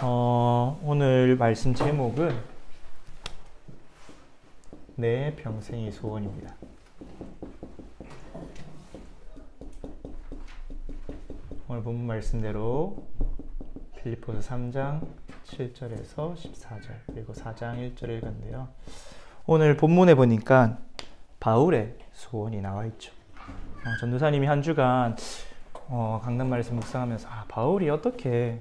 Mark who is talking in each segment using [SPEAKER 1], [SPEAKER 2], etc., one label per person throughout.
[SPEAKER 1] 오늘 말씀 제목은 내 평생의 소원입니다. 오늘 본문 말씀대로 빌립보서 3장 7절에서 14절 그리고 4장 1절을 읽었는데요. 오늘 본문에 보니까 바울의 소원이 나와 있죠. 전도사님이 한 주간 강단 말씀 묵상하면서 바울이 어떻게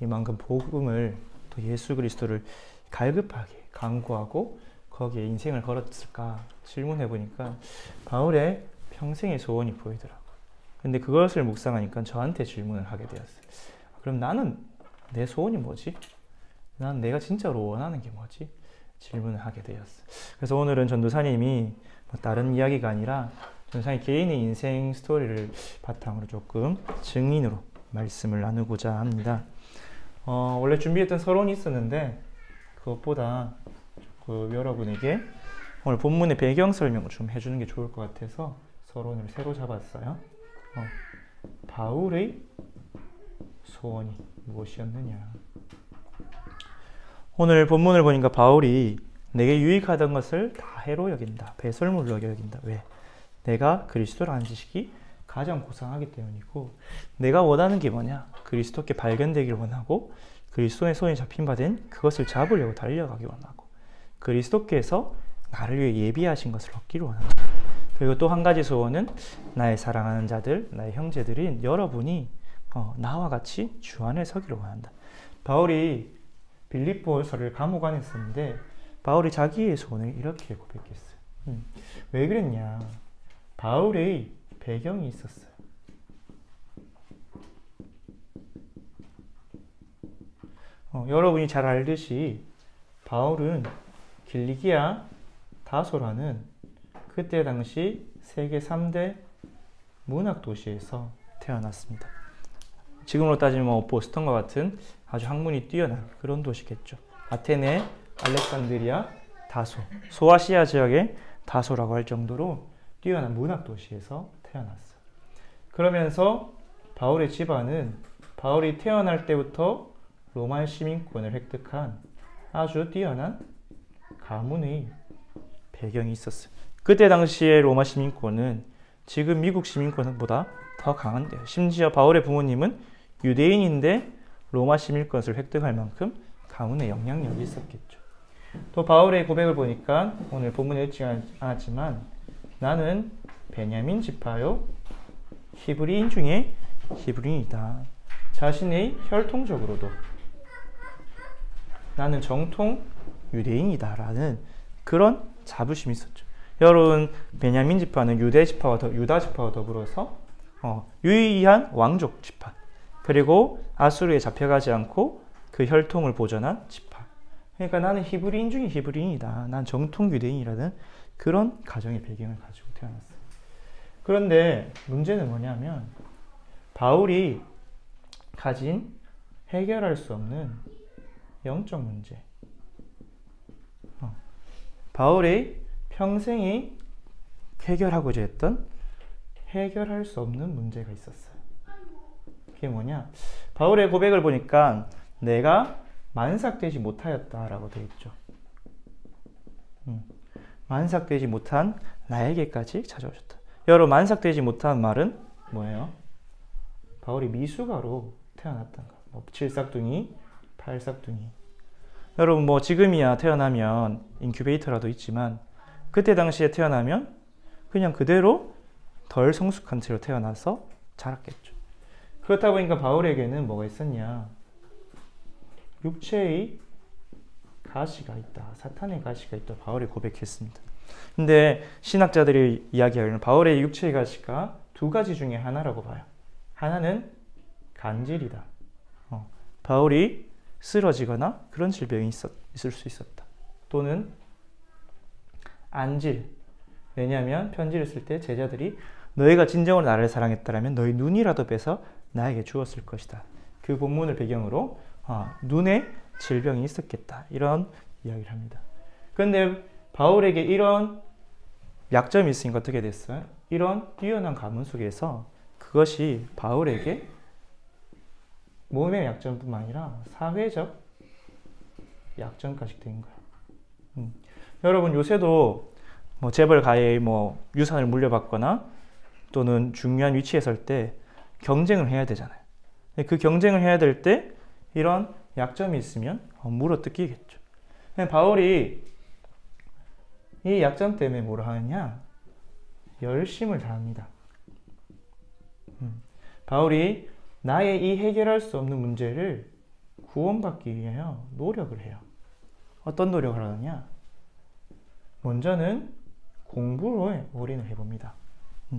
[SPEAKER 1] 이만큼 복음을 또 예수 그리스도를 갈급하게 강구하고 거기에 인생을 걸었을까 질문해 보니까 바울의 평생의 소원이 보이더라고요. 근데 그것을 묵상하니까 저한테 질문을 하게 되었어요. 그럼 나는 내 소원이 뭐지? 난 내가 진짜로 원하는 게 뭐지? 질문을 하게 되었어요. 그래서 오늘은 전도사님이 다른 이야기가 아니라 전도사님 개인의 인생 스토리를 바탕으로 조금 증인으로 말씀을 나누고자 합니다. 원래 준비했던 서론이 있었는데 그것보다 여러분에게 오늘 본문의 배경 설명을 좀 해주는 게 좋을 것 같아서 서론을 새로 잡았어요. 바울의 소원이 무엇이었느냐. 오늘 본문을 보니까 바울이 내게 유익하던 것을 다 해로 여긴다. 배설물로 여긴다. 왜? 내가 그리스도라는 지식이 가장 고상하기 때문이고 내가 원하는 게 뭐냐? 그리스도께 발견되길 원하고 그리스도의 손에 잡힌 바 된 그것을 잡으려고 달려가기 원하고 그리스도께서 나를 위해 예비하신 것을 얻기를 원한다. 그리고 또 한 가지 소원은 나의 사랑하는 자들, 나의 형제들인 여러분이 나와 같이 주 안에 서기를 원한다. 바울이 빌립보서를 감옥 안에 있었는데 바울이 자기의 소원을 이렇게 고백했어요. 왜 그랬냐? 바울의 배경이 있었어요. 여러분이 잘 알듯이 바울은 길리기아 다소라는 그때 당시 세계 3대 문학 도시에서 태어났습니다. 지금으로 따지면 보스턴과 같은 아주 학문이 뛰어난 그런 도시겠죠. 아테네, 알렉산드리아, 다소, 소아시아 지역의 다소라고 할 정도로 뛰어난 문학 도시에서 태어났어요. 그러면서 바울의 집안은 바울이 태어날 때부터 로마 시민권을 획득한 아주 뛰어난 가문의 배경이 있었어요. 그때 당시의 로마 시민권은 지금 미국 시민권보다 더 강한데요. 심지어 바울의 부모님은 유대인인데 로마 시민권을 획득할 만큼 가문의 영향력이 있었겠죠. 또 바울의 고백을 보니까 오늘 본문에 읽지 않았지만 나는 베냐민 지파요 히브리인 중에 히브리인이다. 자신의 혈통적으로도 나는 정통 유대인이다 라는 그런 자부심이 있었죠. 여러분 베냐민 지파는 유다 지파와 더불어서 유의한 왕족 지파 그리고 아수르에 잡혀가지 않고 그 혈통을 보존한 지파. 그러니까 나는 히브리인 중에 히브리인이다. 난 정통 유대인이라는 그런 가정의 배경을 가지고 태어났어요. 그런데 문제는 뭐냐면 바울이 가진 해결할 수 없는 영적 문제. 바울의 평생이 해결하고자 했던 해결할 수 없는 문제가 있었어요. 그게 뭐냐? 바울의 고백을 보니까 내가 만삭되지 못하였다라고 되어 있죠. 만삭되지 못한 나에게까지 찾아오셨다. 여러분 만삭되지 못한 말은 뭐예요? 바울이 미숙아로 태어났던 거. 7싹둥이, 8싹둥이. 여러분 지금이야 태어나면 인큐베이터라도 있지만 그때 당시에 태어나면 그냥 그대로 덜 성숙한 채로 태어나서 자랐겠죠. 그렇다 보니까 바울에게는 뭐가 있었냐? 육체의 가시가 있다. 사탄의 가시가 있다. 바울이 고백했습니다. 근데 신학자들이 이야기하기로는 바울의 육체의 가시가 두 가지 중에 하나라고 봐요. 하나는 간질이다. 바울이 쓰러지거나 그런 질병이 있을 수 있었다. 또는 안질. 왜냐하면 편지를 쓸 때 제자들이 너희가 진정으로 나를 사랑했다면 너희 눈이라도 빼서 나에게 주었을 것이다. 그 본문을 배경으로 눈에 질병이 있었겠다. 이런 이야기를 합니다. 그런데 바울에게 이런 약점이 있으니까 어떻게 됐어요? 이런 뛰어난 가문 속에서 그것이 바울에게 몸의 약점뿐만 아니라 사회적 약점까지 된 거야. 여러분 요새도 뭐 재벌 가에 뭐 유산을 물려받거나 또는 중요한 위치에 설 때 경쟁을 해야 되잖아요. 그 경쟁을 해야 될 때 이런 약점이 있으면 물어뜯기겠죠. 바울이 이 약점 때문에 뭐라 하느냐? 열심을 다합니다. 바울이 나의 이 해결할 수 없는 문제를 구원받기 위하여 노력을 해요. 어떤 노력을 하느냐? 먼저는 공부에 올인을 해봅니다.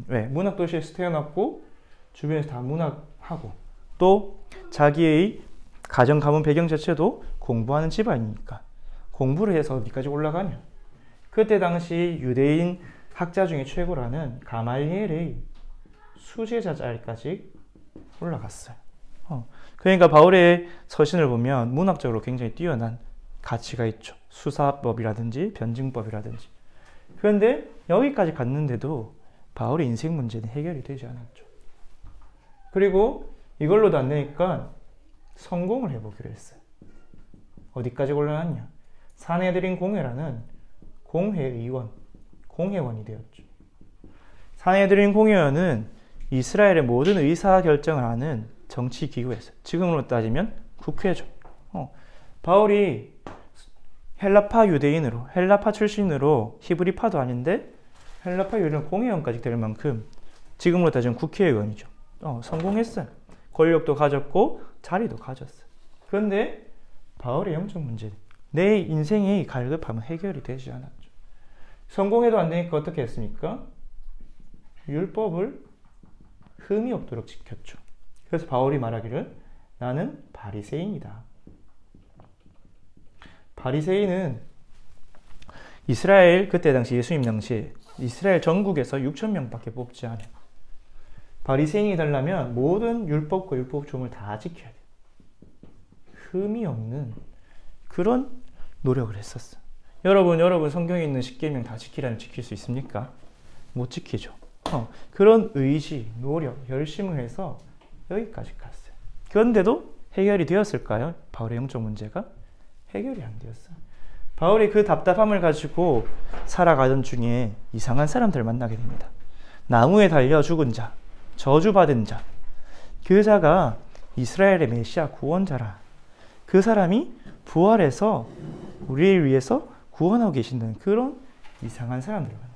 [SPEAKER 1] 왜? 문학도시에서 태어났고 주변에서 다 문학하고 또 자기의 가정 가문 배경 자체도 공부하는 집안이니까 공부를 해서 어디까지 올라가냐? 그때 당시 유대인 학자 중에 최고라는 가말리엘의 수제자 자리까지 올라갔어요. 그러니까 바울의 서신을 보면 문학적으로 굉장히 뛰어난 가치가 있죠. 수사법이라든지 변증법이라든지. 그런데 여기까지 갔는데도 바울의 인생 문제는 해결이 되지 않았죠. 그리고 이걸로도 안 되니까 성공을 해보기로 했어요. 어디까지 올라갔냐? 산헤드린 공회라는 공회의원, 공회원이 되었죠. 산헤드린 공회원은 이스라엘의 모든 의사결정을 하는 정치기구였어요. 지금으로 따지면 국회죠. 바울이 헬라파 유대인으로, 헬라파 출신으로 히브리파도 아닌데 헬라파 유대인 공회원까지 될 만큼 지금으로 따지면 국회의원이죠. 성공했어요. 권력도 가졌고 자리도 가졌어요. 그런데 바울의 영적 문제, 내 인생의 갈급함은 해결이 되지 않았죠. 성공해도 안 되니까 어떻게 했습니까? 율법을 흠이 없도록 지켰죠. 그래서 바울이 말하기를 나는 바리새인이다. 바리새인은 이스라엘 그때 당시 예수님 당시에 이스라엘 전국에서 6,000명밖에 뽑지 않아요. 바리새인이 되려면 모든 율법과 율법조문을 다 지켜야 돼요. 흠이 없는 그런 노력을 했었어요. 여러분 성경에 있는 10계명 다 지키라면 지킬 수 있습니까? 못 지키죠. 그런 의지, 노력, 열심을 해서 여기까지 갔어요. 그런데도 해결이 되었을까요? 바울의 영적 문제가? 해결이 안 되었어요. 바울이 그 답답함을 가지고 살아가던 중에 이상한 사람들을 만나게 됩니다. 나무에 달려 죽은 자, 저주받은 자, 그 자가 이스라엘의 메시아 구원자라. 그 사람이 부활해서 우리를 위해서 구원하고 계신다는 그런 이상한 사람들을 만나요.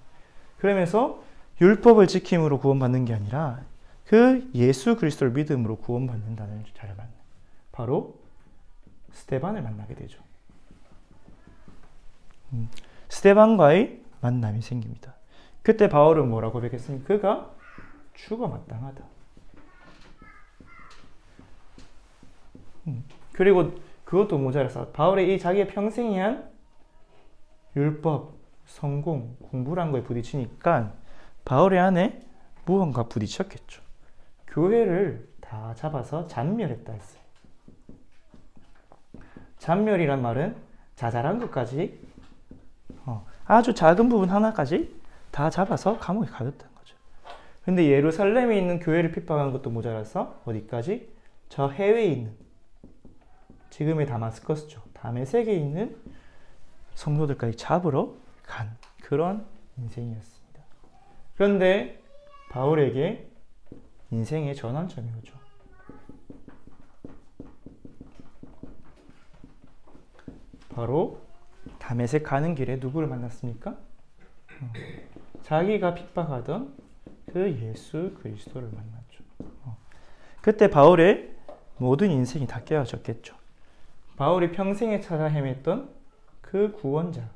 [SPEAKER 1] 그러면서 율법을 지킴으로 구원받는 게 아니라 그 예수 그리스도를 믿음으로 구원받는다는 자를 만나요. 바로 스데반을 만나게 되죠. 스데반과의 만남이 생깁니다. 그때 바울은 뭐라고 고백했습니까? 그가 죽어 마땅하다. 그리고 그것도 모자라서 바울의 이 자기의 평생이 한 율법, 성공, 공부란 거에 부딪히니까 바울의 안에 무언가 부딪혔겠죠. 교회를 다 잡아서 잔멸했다 했어요. 잔멸이란 말은 자잘한 것까지 아주 작은 부분 하나까지 다 잡아서 감옥에 가뒀다는 거죠. 근데 예루살렘에 있는 교회를 핍박한 것도 모자라서 어디까지? 저 해외에 있는 지금의 다마스커스죠. 다메섹에 있는 성도들까지 잡으러 간 그런 인생이었습니다. 그런데 바울에게 인생의 전환점이 오죠. 바로 다메섹 가는 길에 누구를 만났습니까? 자기가 핍박하던 그 예수 그리스도를 만났죠. 그때 바울의 모든 인생이 다 깨어졌겠죠. 바울이 평생에 찾아 헤맸던 그 구원자,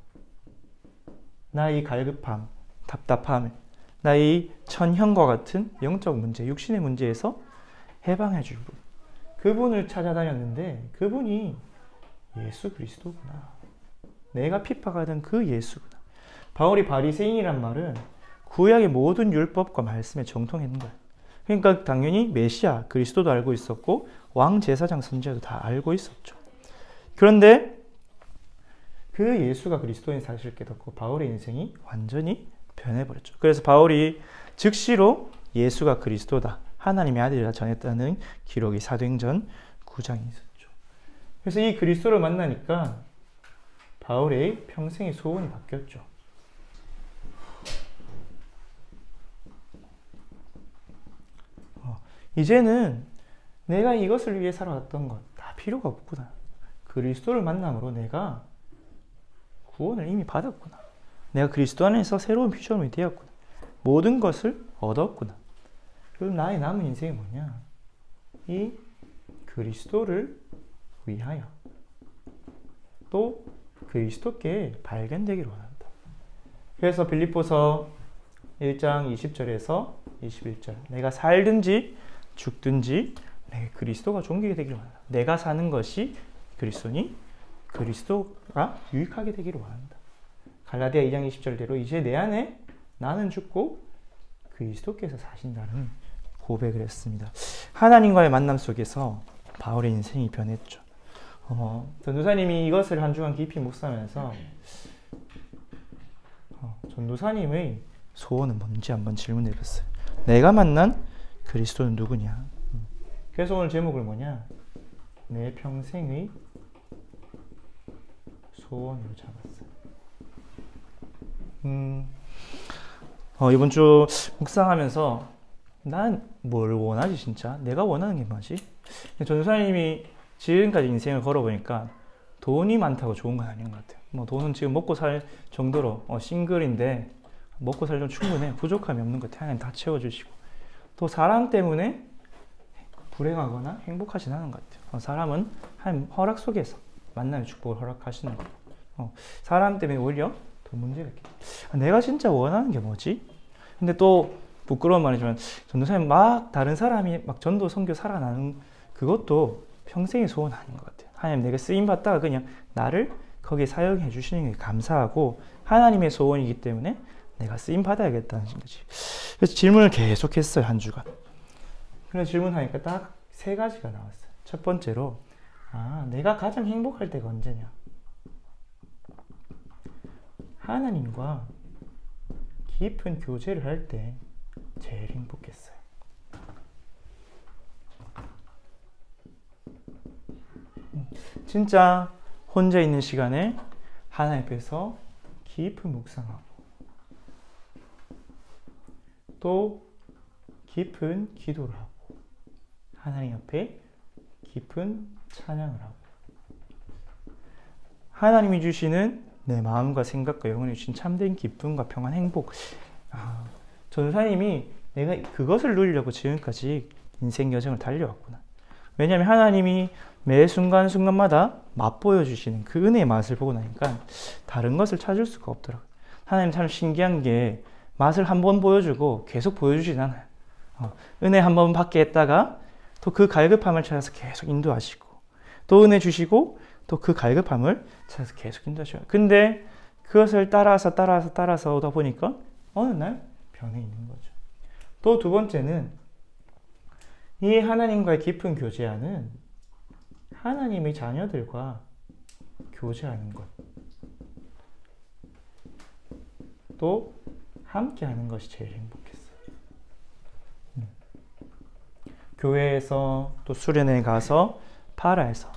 [SPEAKER 1] 나의 갈급함, 답답함, 나의 천형과 같은 영적 문제, 육신의 문제에서 해방해 줄 분, 그분을 찾아다녔는데 그분이 예수 그리스도구나. 내가 핍박하던 그 예수구나. 바울이 바리새인이란 말은 구약의 모든 율법과 말씀에 정통했는 거예요. 그러니까 당연히 메시아, 그리스도도 알고 있었고 왕 제사장 선지자도 다 알고 있었죠. 그런데 그 예수가 그리스도인 사실을 깨닫고 바울의 인생이 완전히 변해버렸죠. 그래서 바울이 즉시로 예수가 그리스도다, 하나님의 아들이라 전했다는 기록이 사도행전 9장에 있었죠. 그래서 이 그리스도를 만나니까 바울의 평생의 소원이 바뀌었죠. 이제는 내가 이것을 위해 살아왔던 것 다 필요가 없구나. 그리스도를 만남으로 내가 구원을 이미 받았구나. 내가 그리스도 안에서 새로운 피조물이 되었구나. 모든 것을 얻었구나. 그럼 나의 남은 인생이 뭐냐? 이 그리스도를 위하여 또 그리스도께 발견되기를 원한다. 그래서 빌립보서 1장 20절에서 21절 내가 살든지 죽든지 내게 그리스도가 존귀게 되기를 원한다. 내가 사는 것이 그리스도니 그리스도가 유익하게 되기를 원한다. 갈라디아 2장 20절대로 이제 내 안에 나는 죽고 그리스도께서 사신다는 고백을 했습니다. 하나님과의 만남 속에서 바울의 인생이 변했죠. 전도사님이 이것을 한 주간 깊이 묵상하면서 전도사님의 소원은 뭔지 한번 질문해 봤어요. 내가 만난 그리스도는 누구냐? 그래서 오늘 제목을 뭐냐? 내 평생의 소원으로 잡았어요. 이번 주 묵상하면서 난 뭘 원하지 진짜? 내가 원하는 게 뭐지? 전도사님이 지금까지 인생을 걸어보니까 돈이 많다고 좋은 건 아닌 것 같아요. 뭐 돈은 지금 먹고 살 정도로 싱글인데 먹고 살려면 충분해. 부족함이 없는 것 같아요. 하나님 다 채워주시고 또 사람 때문에 불행하거나 행복하진 않은 것 같아요. 사람은 하나님 허락 속에서 만남의 축복을 허락하시는 거예요. 사람 때문에 오히려 더 문제가 있겠죠. 내가 진짜 원하는 게 뭐지? 근데 또 부끄러운 말이지만 전도사님 막 다른 사람이 막 전도 선교 살아나는 그것도 평생의 소원 아닌 것 같아요. 하나님 내가 쓰임 받다가 그냥 나를 거기에 사용해 주시는 게 감사하고 하나님의 소원이기 때문에 내가 쓰임 받아야겠다는 거지. 그래서 질문을 계속했어요. 한 주간. 그래서 질문하니까 딱 세 가지가 나왔어요. 첫 번째로 내가 가장 행복할 때가 언제냐? 하나님과 깊은 교제를 할 때 제일 행복했어요. 진짜 혼자 있는 시간에 하나님 앞에서 깊은 묵상하고 또 깊은 기도를 하고 하나님 앞에 깊은 찬양을 하고 하나님이 주시는 내 마음과 생각과 영혼이 주신 참된 기쁨과 평안, 행복. 전도사님이 내가 그것을 누리려고 지금까지 인생 여정을 달려왔구나. 왜냐하면 하나님이 매 순간순간마다 맛보여 주시는 그 은혜의 맛을 보고 나니까 다른 것을 찾을 수가 없더라고요. 하나님 참 신기한 게 맛을 한 번 보여주고 계속 보여주진 않아요. 은혜 한 번 받게 했다가 또 그 갈급함을 찾아서 계속 인도하시고 또 은혜 주시고 또 그 갈급함을 찾아서 계속 인도하시고 근데 그것을 따라서 오다 보니까 어느 날 변해 있는 거죠. 또 두 번째는 이 하나님과의 깊은 교제하는 하나님의 자녀들과 교제하는 것 또 함께하는 것이 제일 행복했어요. 교회에서 또 수련회 가서 파라에서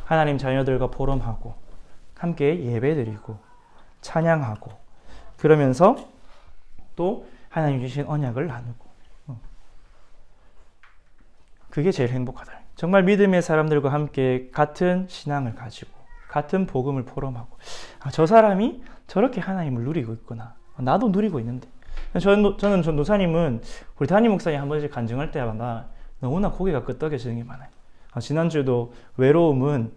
[SPEAKER 1] 하나님 자녀들과 포럼하고 함께 예배드리고 찬양하고 그러면서 또 하나님 주신 언약을 나누고 그게 제일 행복하다. 정말 믿음의 사람들과 함께 같은 신앙을 가지고 같은 복음을 포럼하고 저 사람이 저렇게 하나님을 누리고 있구나. 나도 누리고 있는데. 저는 전도사님은 우리 담임 목사님 한 번씩 간증할 때마다 너무나 고개가 끄덕여지는 게 많아요. 지난주에도 외로움은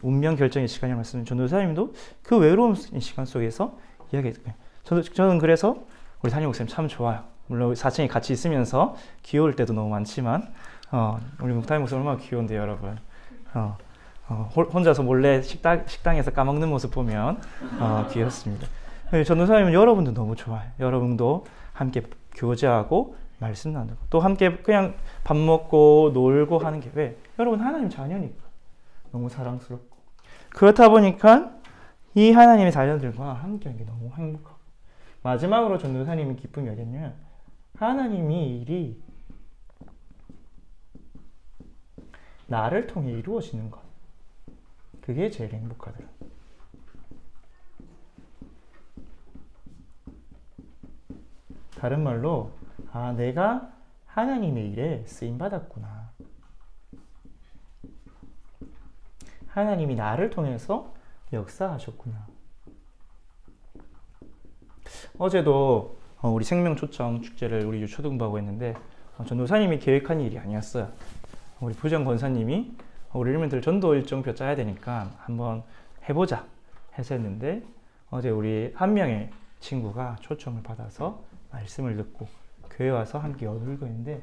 [SPEAKER 1] 운명 결정의 시간이라고 말씀드린 전도사님도 그 외로움 시간 속에서 이야기했거든요. 저는 그래서 우리 담임 목사님 참 좋아요. 물론 4층에 같이 있으면서 귀여울 때도 너무 많지만 우리 담임 목사님 얼마나 귀여운데 여러분. 혼자서 몰래 식당에서 까먹는 모습 보면 귀엽습니다. 전도사님은 여러분도 너무 좋아요. 여러분도 함께 교제하고 말씀 나누고 또 함께 그냥 밥 먹고 놀고 하는 게 왜? 여러분 하나님 자녀니까 너무 사랑스럽고 그렇다 보니까 이 하나님의 자녀들과 함께하는 게 너무 행복하고 마지막으로 전도사님이 기쁨이 어딨냐면 하나님이 일이 나를 통해 이루어지는 것 그게 제일 행복하더라고요. 다른 말로 아, 내가 하나님의 일에 쓰임받았구나. 하나님이 나를 통해서 역사하셨구나. 어제도 우리 생명초청 축제를 우리 유초등부하고 했는데 전도사님이 계획한 일이 아니었어요. 우리 부정 권사님이 우리 일민들 전도 일정표 짜야 되니까 한번 해보자 해서 했는데 어제 우리 한 명의 친구가 초청을 받아서 말씀을 듣고 교회 와서 함께 어울리고 있는데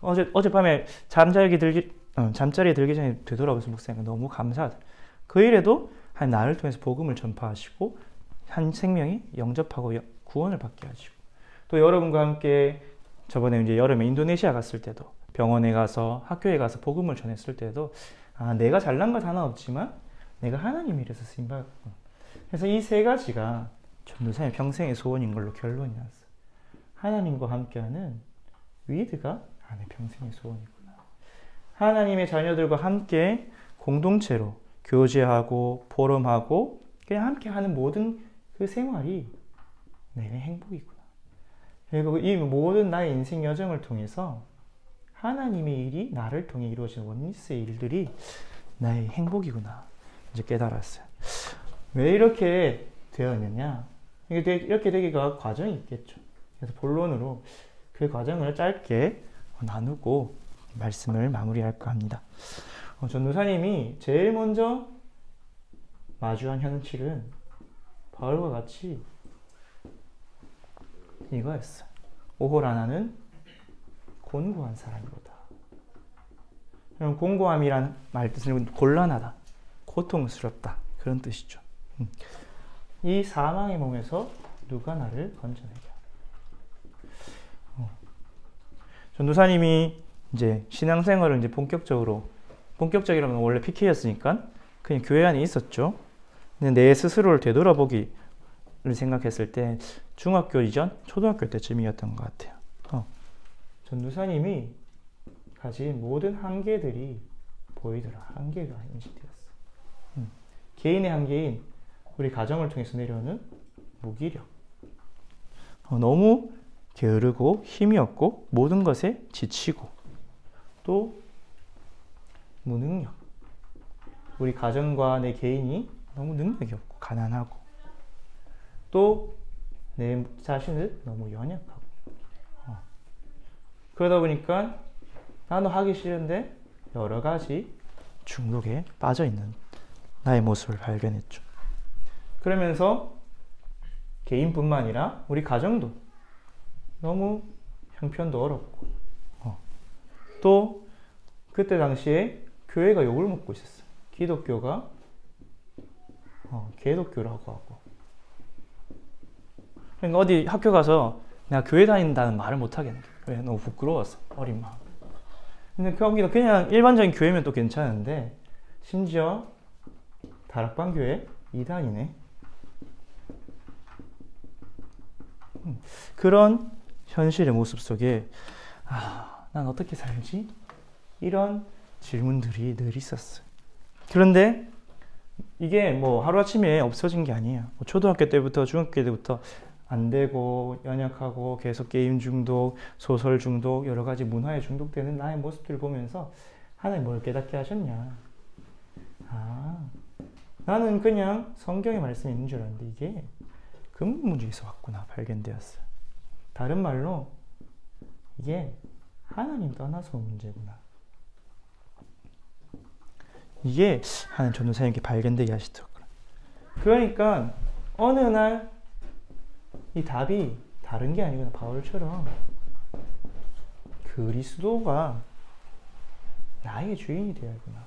[SPEAKER 1] 어젯밤에 잠자리에 들기 전에 되돌아오면서 목사님 너무 감사하다. 그 일에도 한 나를 통해서 복음을 전파하시고 한 생명이 영접하고 구원을 받게 하시고 또 여러분과 함께 저번에 이제 여름에 인도네시아 갔을 때도 병원에 가서 학교에 가서 복음을 전했을 때도 아, 내가 잘난 것 하나 없지만 내가 하나님 일에서 쓰임받았구나. 그래서 이 세 가지가 전도사의 평생의 소원인 걸로 결론이 났어요. 하나님과 함께하는 위드가 내 평생의 소원이구나. 하나님의 자녀들과 함께 공동체로 교제하고 포럼하고 그냥 함께 하는 모든 그 생활이 내게 행복이구나. 그리고 이 모든 나의 인생 여정을 통해서 하나님의 일이 나를 통해 이루어진 원리스의 일들이 나의 행복이구나. 이제 깨달았어요. 왜 이렇게 되었느냐? 이렇게 되기가 과정이 있겠죠. 그래서 본론으로 그 과정을 짧게 나누고 말씀을 마무리할까 합니다. 전도사님이 제일 먼저 마주한 현실은 바울과 같이 이거였어요. 오호라나는 곤고한 사람이로다. 그럼 곤고함이란 말 뜻은 곤란하다, 고통스럽다 그런 뜻이죠. 이 사망의 몸에서 누가 나를 건져내랴. 전도사님이 이제 신앙생활을 이제 본격적이라면 원래 PK였으니까 그냥 교회 안에 있었죠. 근데 내 스스로를 되돌아보기를 생각했을 때 중학교 이전, 초등학교 때쯤이었던 것 같아요. 전도사님이 가진 모든 한계들이 보이더라. 한계가 인식되었어. 개인의 한계인 우리 가정을 통해서 내려오는 무기력. 너무 게으르고 힘이 없고 모든 것에 지치고 또 무능력. 우리 가정과 내 개인이 너무 능력이 없고 가난하고 또 내 자신을 너무 연약하고 그러다 보니까 나도 하기 싫은데 여러 가지 중독에 빠져있는 나의 모습을 발견했죠. 그러면서 개인뿐만 아니라 우리 가정도 너무 형편도 어렵고 또 그때 당시에 교회가 욕을 먹고 있었어요. 기독교가 개독교라고 하고 그러니까 어디 학교 가서 내가 교회 다닌다는 말을 못 하겠는 거예요. 왜? 너무 부끄러웠어. 어린 마음. 근데 거기가 그냥 일반적인 교회면 또 괜찮은데 심지어 다락방 교회 2단이네. 그런 현실의 모습 속에 난 어떻게 살지? 이런 질문들이 늘 있었어요. 그런데 이게 뭐 하루아침에 없어진 게 아니에요. 초등학교 때부터 중학교 때부터 안 되고 연약하고 계속 게임 중독, 소설 중독, 여러 가지 문화에 중독되는 나의 모습들을 보면서 하나님 뭘 깨닫게 하셨냐. 나는 그냥 성경의 말씀이 있는 줄 알았는데 이게 근본 문제에서 왔구나 발견되었어요. 다른 말로 이게 하나님 떠나서 온 문제구나. 이게 하나님 전도사님께 발견되게 하시더라고요. 그러니까 어느 날 이 답이 다른 게 아니구나. 바울처럼 그리스도가 나의 주인이 되어야구나.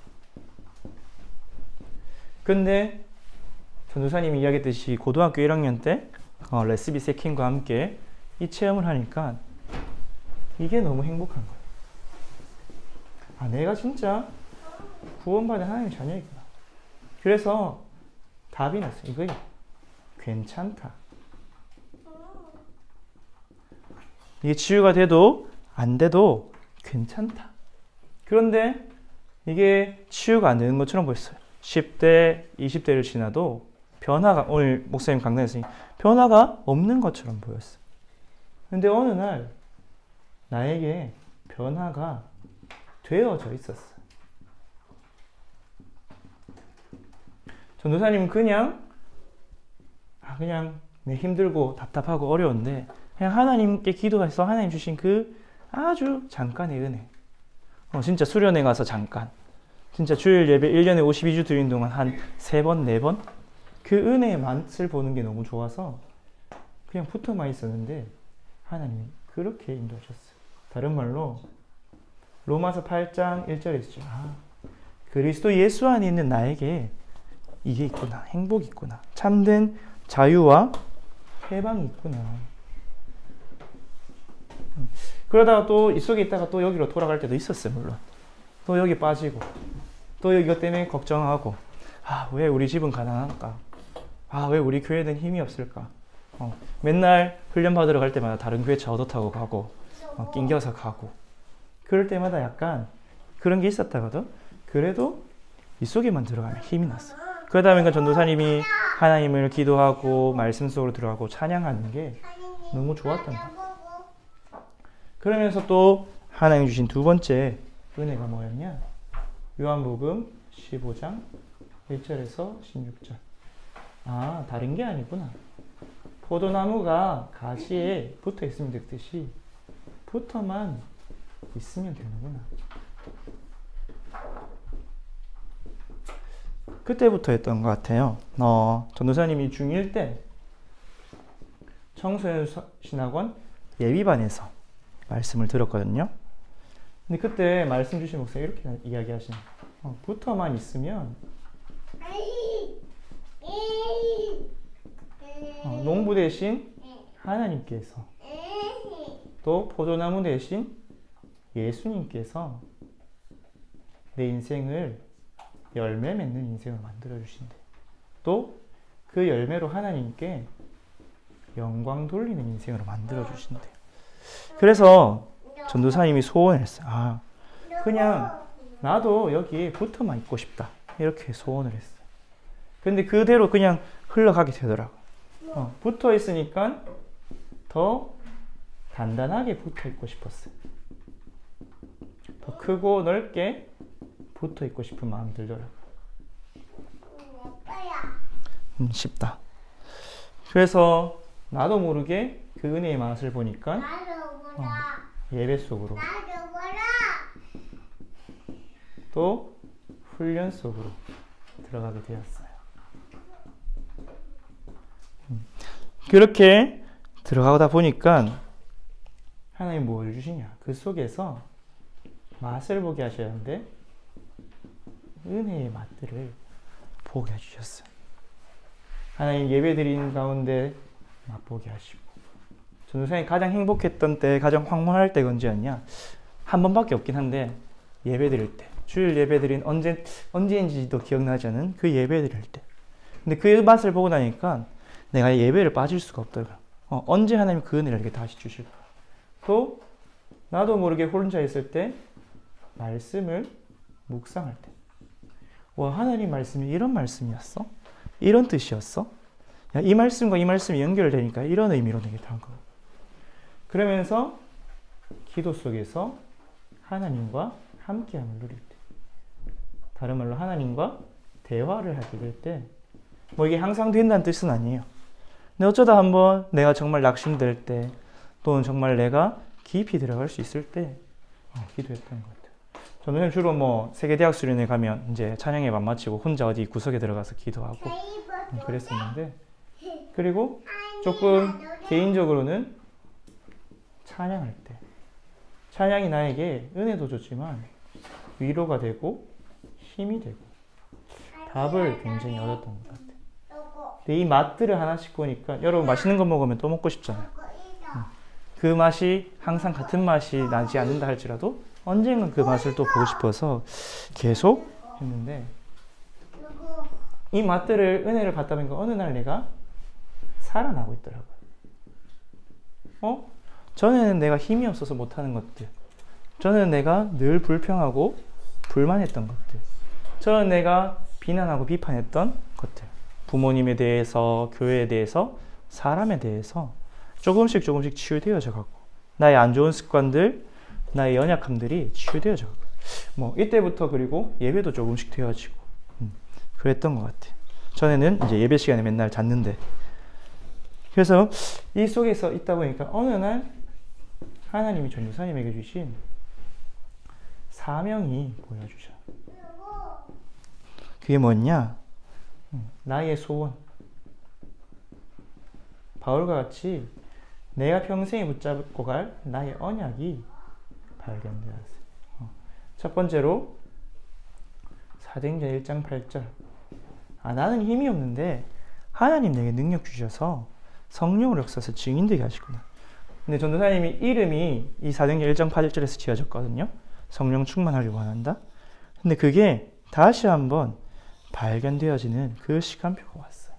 [SPEAKER 1] 근데 전도사님이 이야기했듯이 고등학교 1학년 때 레스비 세킨과 함께 이 체험을 하니까 이게 너무 행복한 거예요. 내가 진짜 구원받은 하나님의 자녀이구나. 그래서 답이 났어요. 이거예요. 괜찮다. 이게 치유가 돼도 안 돼도 괜찮다. 그런데 이게 치유가 안 되는 것처럼 보였어요. 10대, 20대를 지나도 변화가, 오늘 목사님 강단에서 변화가 없는 것처럼 보였어요. 근데 어느 날 나에게 변화가 되어져 있었어. 전도사님은 그냥 내 힘들고 답답하고 어려운데 그냥 하나님께 기도해서 하나님 주신 그 아주 잠깐의 은혜. 진짜 수련회 가서 잠깐. 진짜 주일 예배 1년에 52주 드리는 동안 한 3번, 4번? 그 은혜의 맛을 보는 게 너무 좋아서 그냥 붙어만 있었는데 하나님이 그렇게 인도하셨어요. 다른 말로 로마서 8장 1절에 있죠. 그리스도 예수 안에 있는 나에게 이게 있구나. 행복이 있구나. 참된 자유와 해방이 있구나. 그러다가 또 이 속에 있다가 또 여기로 돌아갈 때도 있었어요. 물론 또 여기 빠지고 또 이것 때문에 걱정하고 왜 우리 집은 가난할까? 왜 우리 교회는 힘이 없을까? 맨날 훈련 받으러 갈 때마다 다른 교회 차 얻어 타고 가고 낑겨서 가고 그럴 때마다 약간 그런 게 있었다거든. 그래도 이 속에만 들어가면 힘이 났어. 그러다 보니까 전도사님이 하나님을 기도하고 말씀 속으로 들어가고 찬양하는 게 너무 좋았던 거야. 그러면서 또 하나님 주신 두 번째 은혜가 뭐였냐? 요한복음 15장 1절에서 16절. 다른 게 아니구나. 포도나무가 가지에 붙어 있으면 됐듯이 붙어만 있으면 되는구나. 그때부터 했던 것 같아요. 전도사님이 중1 때 청소년 신학원 예비반에서 말씀을 들었거든요. 근데 그때 말씀 주신 목사님 이렇게 이야기하시는 붙어만 있으면 농부 대신 하나님께서 또 포도나무 대신 예수님께서 내 인생을 열매 맺는 인생을 만들어 주신대. 또 그 열매로 하나님께 영광 돌리는 인생으로 만들어 주신대. 그래서 전도사님이 소원을 했어요. 그냥 나도 여기에 붙어만 있고 싶다. 이렇게 소원을 했어요. 근데 그대로 그냥 흘러가게 되더라고. 붙어 있으니까 더 단단하게 붙어 있고 싶었어요. 더 크고 넓게 붙어 있고 싶은 마음이 들더라고요. 쉽다. 그래서 나도 모르게 그 은혜의 맛을 보니까 예배 속으로 또 훈련 속으로 들어가게 되었어요. 그렇게 들어가다 보니까 하나님 뭘 주시냐? 그 속에서 맛을 보게 하셨는데 은혜의 맛들을 보게 해주셨어요. 하나님 예배 드리는 가운데 맛보게 하시고 전도사님이 가장 행복했던 때, 가장 황홀할 때가 언제였냐? 한 번밖에 없긴 한데 예배 드릴 때, 주일 예배 드린 언제인지도 기억나지 않은 그 예배 드릴 때. 근데 그 맛을 보고 나니까 내가 예배를 빠질 수가 없더라고요. 언제 하나님 그 은혜를 이렇게 다시 주실까? 또 나도 모르게 혼자 있을 때 말씀을 묵상할 때 하나님 말씀이 이런 말씀이었어? 이런 뜻이었어? 이 말씀과 이 말씀이 연결되니까 이런 의미로 되겠다는 거. 그러면서 기도 속에서 하나님과 함께함을 누릴 때, 다른 말로 하나님과 대화를 하게 될 때, 이게 항상 된다는 뜻은 아니에요. 근데 어쩌다 한번 내가 정말 낙심될 때, 또는 정말 내가 깊이 들어갈 수 있을 때 기도했던 것 같아요. 저는 주로 세계대학 수련회 가면 이제 찬양에 맘 맞추고 혼자 어디 구석에 들어가서 기도하고 그랬었는데, 그리고 조금 개인적으로는 찬양할 때, 찬양이 나에게 은혜도 줬지만 위로가 되고 힘이 되고 답을 굉장히 얻었던 것 같아요. 근데 이 맛들을 하나씩 보니까 여러분 맛있는 거 먹으면 또 먹고 싶잖아요. 그 맛이 항상 같은 맛이 나지 않는다 할지라도 언젠간 그 맛을 또 보고 싶어서 계속 했는데, 이 맛들을 은혜를 받다 보니까 어느 날 내가 살아나고 있더라고요. 전에는 내가 힘이 없어서 못하는 것들, 전에는 내가 늘 불평하고 불만했던 것들, 저는 내가 비난하고 비판했던 것들, 부모님에 대해서, 교회에 대해서, 사람에 대해서 조금씩 조금씩 치유되어져 가고 나의 안 좋은 습관들, 나의 연약함들이 치유되어져 가고 뭐 이때부터 그리고 예배도 조금씩 되어지고 그랬던 것 같아요. 전에는 이제 예배 시간에 맨날 잤는데 그래서 이 속에서 있다 보니까 어느 날 하나님이 전도사님에게 주신 사명이 보여주셔. 그게 뭐냐? 나의 소원. 바울과 같이 내가 평생에 붙잡고 갈 나의 언약이 발견되었어요. 첫 번째로 사도행전 1장 8절. 나는 힘이 없는데 하나님 내게 능력 주셔서 성령으로 역사해서 증인되게 하시구나. 근데 전도사님이 이름이 이 사도행전 1장 8절에서 지어졌거든요. 성령 충만하길 원한다. 근데 그게 다시 한번 발견되어지는 그 시간표가 왔어요.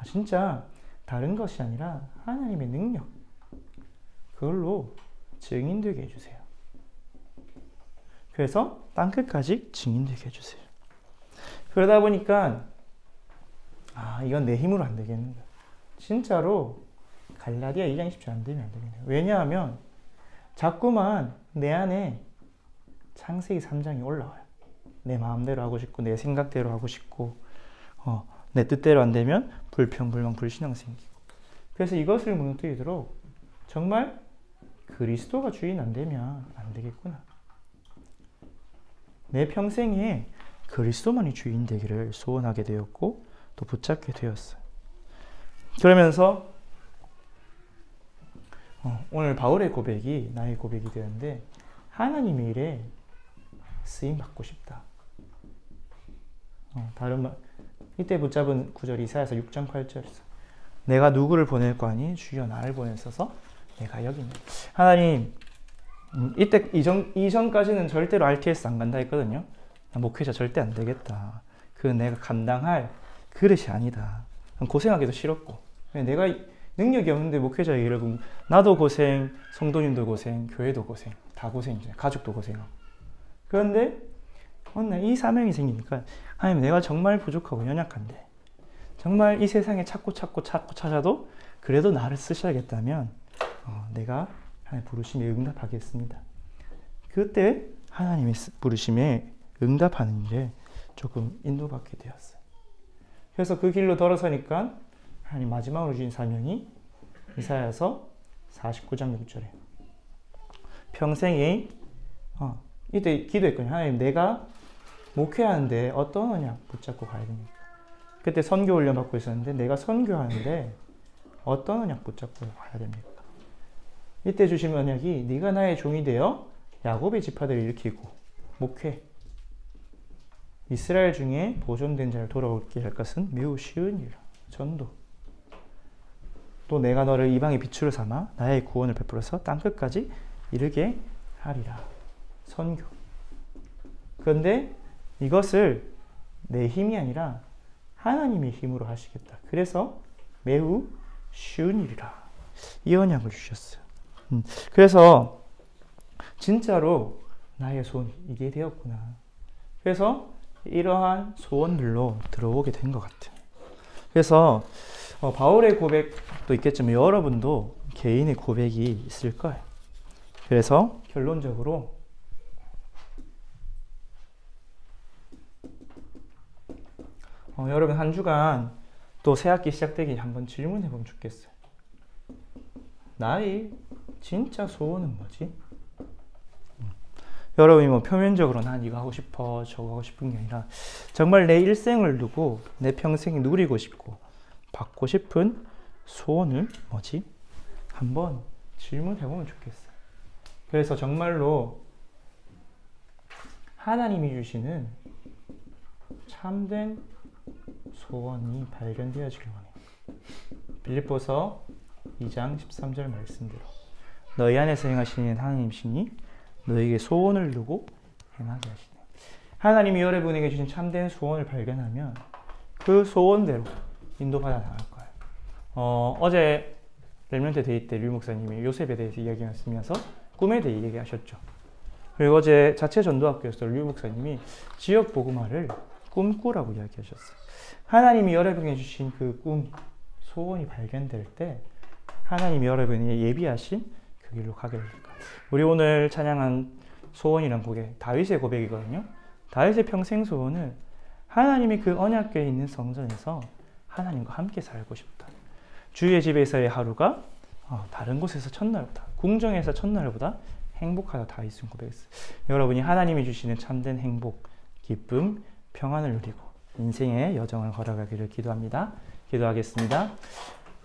[SPEAKER 1] 진짜 다른 것이 아니라 하나님의 능력, 그걸로 증인되게 해주세요. 그래서 땅끝까지 증인되게 해주세요. 그러다 보니까 이건 내 힘으로 안 되겠는가. 진짜로 갈라디아 2장 10절 안 되면 안 되겠네요. 왜냐하면 자꾸만 내 안에 창세기 3장이 올라와요. 내 마음대로 하고 싶고 내 생각대로 하고 싶고 내 뜻대로 안 되면 불평, 불만, 불신앙 생기고. 그래서 이것을 무너뜨리도록 정말 그리스도가 주인 안 되면 안 되겠구나. 내 평생에 그리스도만이 주인 되기를 소원하게 되었고 또 붙잡게 되었어요. 그러면서 오늘 바울의 고백이 나의 고백이 되었는데 하나님의 일에 쓰임 받고 싶다. 다른 말 이때 붙잡은 구절이 이사야서 6장 8절에서 내가 누구를 보낼 거 아니 주여 나를 보내셔서 내가 여기 있네. 하나님 이때 이전까지는 절대로 RTS 안 간다 했거든요. 목회자 절대 안 되겠다. 그 내가 감당할 그릇이 아니다. 고생하기도 싫었고 내가 능력이 없는데 목회자 이러고 나도 고생, 성도님도 고생, 교회도 고생, 다 고생이잖아요. 가족도 고생하고. 그런데 어느 날 이 사명이 생기니까 하나님 내가 정말 부족하고 연약한데 정말 이 세상에 찾고 찾아도 그래도 나를 쓰셔야겠다면 내가 하나님 부르심에 응답하겠습니다. 그때 하나님의 부르심에 응답하는 일에 조금 인도받게 되었어요. 그래서 그 길로 돌아서니까 하나님 마지막으로 주신 사명이 이사야서 49장 6절에 평생에 이때 기도했거든요. 하나님 내가 목회하는데 어떤 언약 붙잡고 가야 됩니까? 그때 선교 훈련 받고 있었는데 내가 선교하는데 어떤 언약 붙잡고 가야 됩니까? 이때 주신 언약이 네가 나의 종이 되어 야곱의 지파들을 일으키고 목회 이스라엘 중에 보존된 자를 돌아오게 할 것은 매우 쉬운 일이라. 전도. 또 내가 너를 이방의 빛으로 삼아 나의 구원을 베풀어서 땅끝까지 이르게 하리라. 선교. 그런데 이것을 내 힘이 아니라 하나님의 힘으로 하시겠다. 그래서 매우 쉬운 일이라. 이 언약을 주셨어요. 그래서 진짜로 나의 소원이 이게 되었구나. 그래서 이러한 소원들로 들어오게 된 것 같아요. 그래서 바울의 고백도 있겠지만 여러분도 개인의 고백이 있을 거예요. 그래서 결론적으로 여러분 한 주간 또 새학기 시작되기 한번 질문해 보면 좋겠어요. 나의 진짜 소원은 뭐지? 여러분이 뭐 표면적으로 난 이거 하고 싶어 저거 하고 싶은 게 아니라 정말 내 일생을 두고 내 평생 누리고 싶고 받고 싶은 소원은 뭐지? 한번 질문해 보면 좋겠어요. 그래서 정말로 하나님이 주시는 참된 소원이 발견되어지길 원해요. 빌립보서 2장 13절 말씀대로 너희 안에서 행하시는 하나님이시니 너에게 소원을 두고 행하게 하시네. 하나님이 여러분에게 주신 참된 소원을 발견하면 그 소원대로 인도받아 나갈 거예요. 어제 렘넌트 데이 때 류 목사님이 요셉에 대해서 이야기하시면서 꿈에 대해 얘기하셨죠. 그리고 어제 자체 전도학교에서 류 목사님이 지역 복음화를 꿈꾸라고 이야기하셨어요. 하나님이 여러분에게 주신 그 꿈, 소원이 발견될 때 하나님이 여러분이 예비하신 그 길로 가게 될까. 우리 오늘 찬양한 소원이란 고백, 다윗의 고백이거든요. 다윗의 평생 소원은 하나님이 그 언약궤에 있는 성전에서 하나님과 함께 살고 싶다. 주의 집에서의 하루가 다른 곳에서 첫날보다, 궁정에서 첫날보다 행복하다. 다윗은 고백했어요. 여러분이 하나님이 주시는 참된 행복, 기쁨, 평안을 누리고 인생의 여정을 걸어가기를 기도합니다. 기도하겠습니다.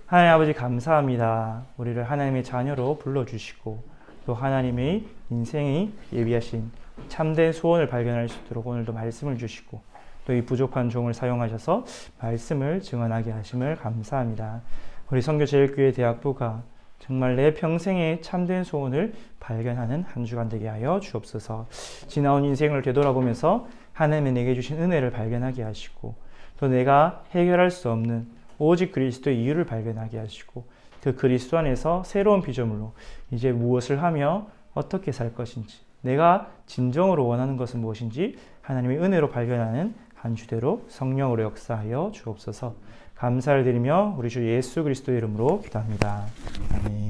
[SPEAKER 1] 하나님 아버지 감사합니다. 우리를 하나님의 자녀로 불러주시고 또 하나님의 인생이 예비하신 참된 소원을 발견할 수 있도록 오늘도 말씀을 주시고 또 이 부족한 종을 사용하셔서 말씀을 증언하게 하심을 감사합니다. 우리 선교제일교회 대학부가 정말 내 평생의 참된 소원을 발견하는 한 주간 되게 하여 주옵소서. 지나온 인생을 되돌아보면서 하나님이 내게 주신 은혜를 발견하게 하시고 또 내가 해결할 수 없는 오직 그리스도의 이유를 발견하게 하시고 그 그리스도 안에서 새로운 피조물로 이제 무엇을 하며 어떻게 살 것인지 내가 진정으로 원하는 것은 무엇인지 하나님의 은혜로 발견하는 한 주대로 성령으로 역사하여 주옵소서. 감사를 드리며 우리 주 예수 그리스도의 이름으로 기도합니다. 아멘.